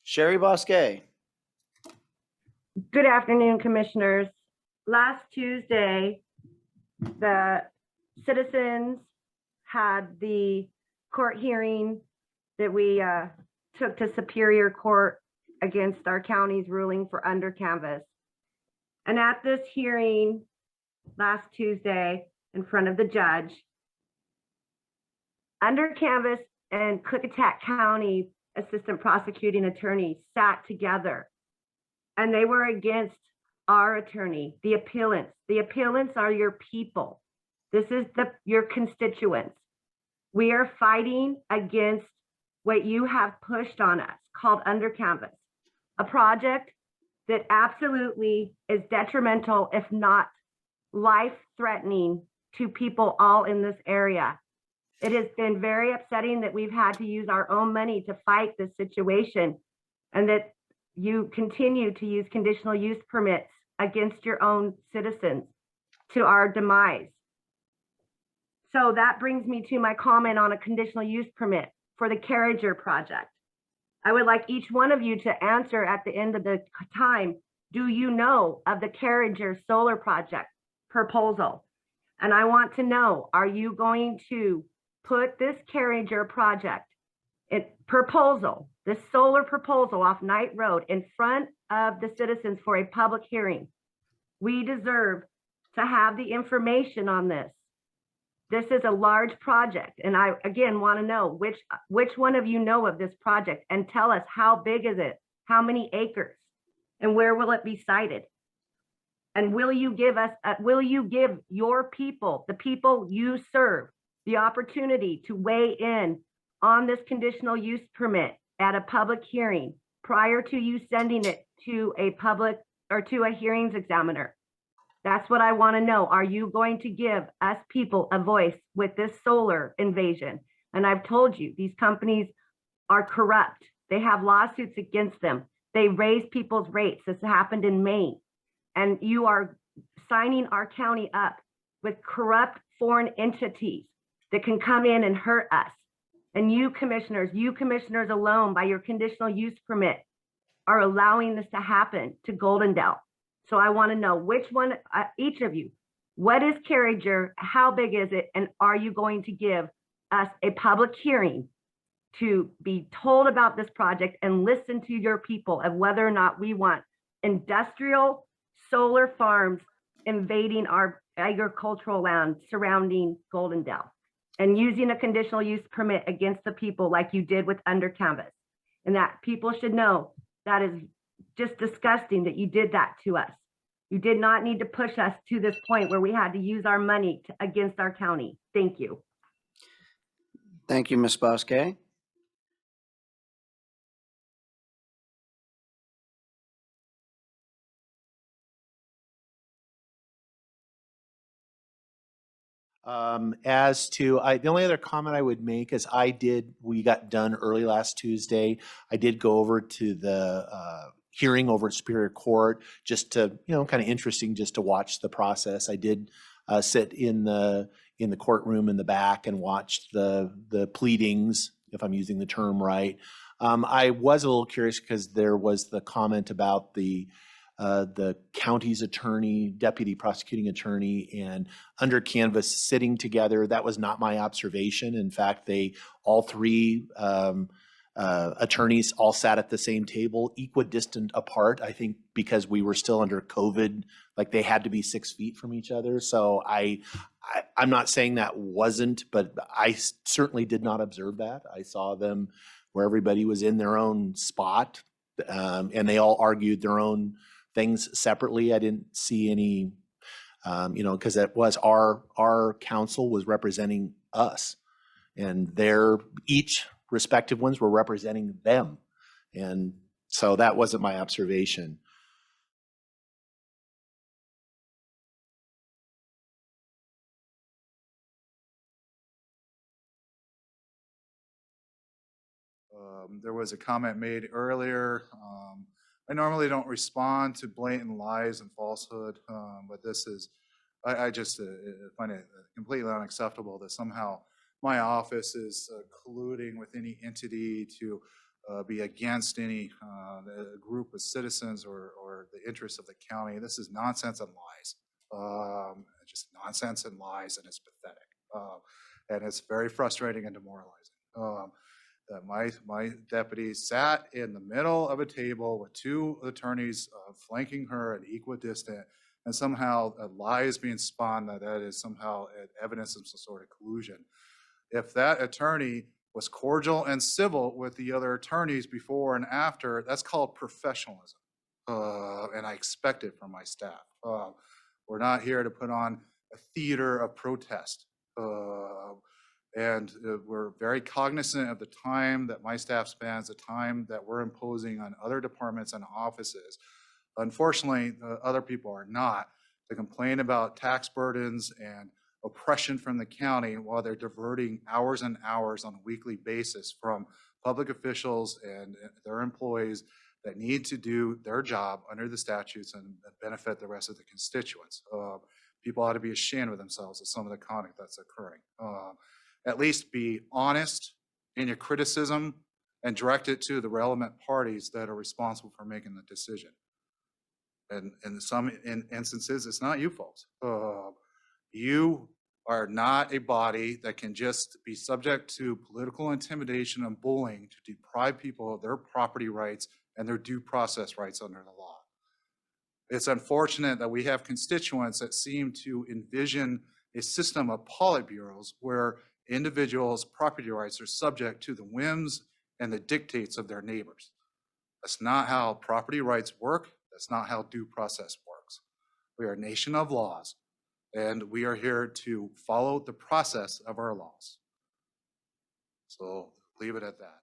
Sheri Bosque. Good afternoon, commissioners. Last Tuesday, the citizens had the court hearing that we took to Superior Court against our county's ruling for under canvas. And at this hearing last Tuesday in front of the judge, under canvas and Klickitat County assistant prosecuting attorney sat together, and they were against our attorney, the appellants. The appellants are your people. This is your constituents. We are fighting against what you have pushed on us called under canvas, a project that absolutely is detrimental, if not life-threatening, to people all in this area. It has been very upsetting that we've had to use our own money to fight this situation, and that you continue to use conditional use permits against your own citizens to our demise. So that brings me to my comment on a conditional use permit for the Carriager project. I would like each one of you to answer at the end of the time, do you know of the Carriager solar project proposal? And I want to know, are you going to put this Carriager project proposal, this solar proposal off Knight Road, in front of the citizens for a public hearing? We deserve to have the information on this. This is a large project, and I again want to know which one of you know of this project, and tell us, how big is it, how many acres, and where will it be sited? And will you give your people, the people you serve, the opportunity to weigh in on this conditional use permit at a public hearing prior to you sending it to a public or to a hearings examiner? That's what I want to know. Are you going to give us people a voice with this solar invasion? And I've told you, these companies are corrupt. They have lawsuits against them. They raise people's rates. This happened in Maine. And you are signing our county up with corrupt foreign entities that can come in and hurt us. And you commissioners alone, by your conditional use permit, are allowing this to happen to Goldendale. So I want to know which one, each of you, what is Carriager, how big is it, and are you going to give us a public hearing to be told about this project and listen to your people of whether or not we want industrial solar farms invading our agricultural land surrounding Goldendale and using a conditional use permit against the people like you did with under canvas? And that people should know that is just disgusting that you did that to us. You did not need to push us to this point where we had to use our money against our county. Thank you. Thank you, Ms. Bosque. As to, the only other comment I would make is we got done early last Tuesday. I did go over to the hearing over at Superior Court, just to, kind of interesting just to watch the process. I did sit in the courtroom in the back and watched the pleadings, if I'm using the term right. I was a little curious because there was the comment about the county's attorney, deputy prosecuting attorney, and under canvas sitting together. That was not my observation. In fact, all three attorneys all sat at the same table, equidistant apart, I think, because we were still under COVID, like they had to be 6 feet from each other. So I'm not saying that wasn't, but I certainly did not observe that. I saw them where everybody was in their own spot, and they all argued their own things separately. I didn't see any, because it was our counsel was representing us, and each respective ones were representing them. And so that wasn't my observation. There was a comment made earlier. I normally don't respond to blatant lies and falsehood, but this is, I just find it completely unacceptable that somehow my office is colluding with any entity to be against any group of citizens or the interests of the county. This is nonsense and lies. Just nonsense and lies, and it's pathetic. And it's very frustrating and demoralizing. That my deputy sat in the middle of a table with two attorneys flanking her at equidistant, and somehow a lie is being spun that is somehow evidence of some sort of collusion. If that attorney was cordial and civil with the other attorneys before and after, that's called professionalism. And I expect it from my staff. We're not here to put on a theater of protest. And we're very cognizant of the time that my staff spends, the time that we're imposing on other departments and offices. Unfortunately, other people are not, to complain about tax burdens and oppression from the county while they're diverting hours and hours on a weekly basis from public officials and their employees that need to do their job under the statutes and benefit the rest of the constituents. People ought to be ashamed of themselves at some of the conduct that's occurring. At least be honest in your criticism and direct it to the relevant parties that are responsible for making the decision. And in some instances, it's not you folks. You are not a body that can just be subject to political intimidation and bullying to deprive people of their property rights and their due process rights under the law. It's unfortunate that we have constituents that seem to envision a system of politburos where individuals' property rights are subject to the whims and the dictates of their neighbors. That's not how property rights work. That's not how due process works. We are a nation of laws, and we are here to follow the process of our laws. So leave it at that.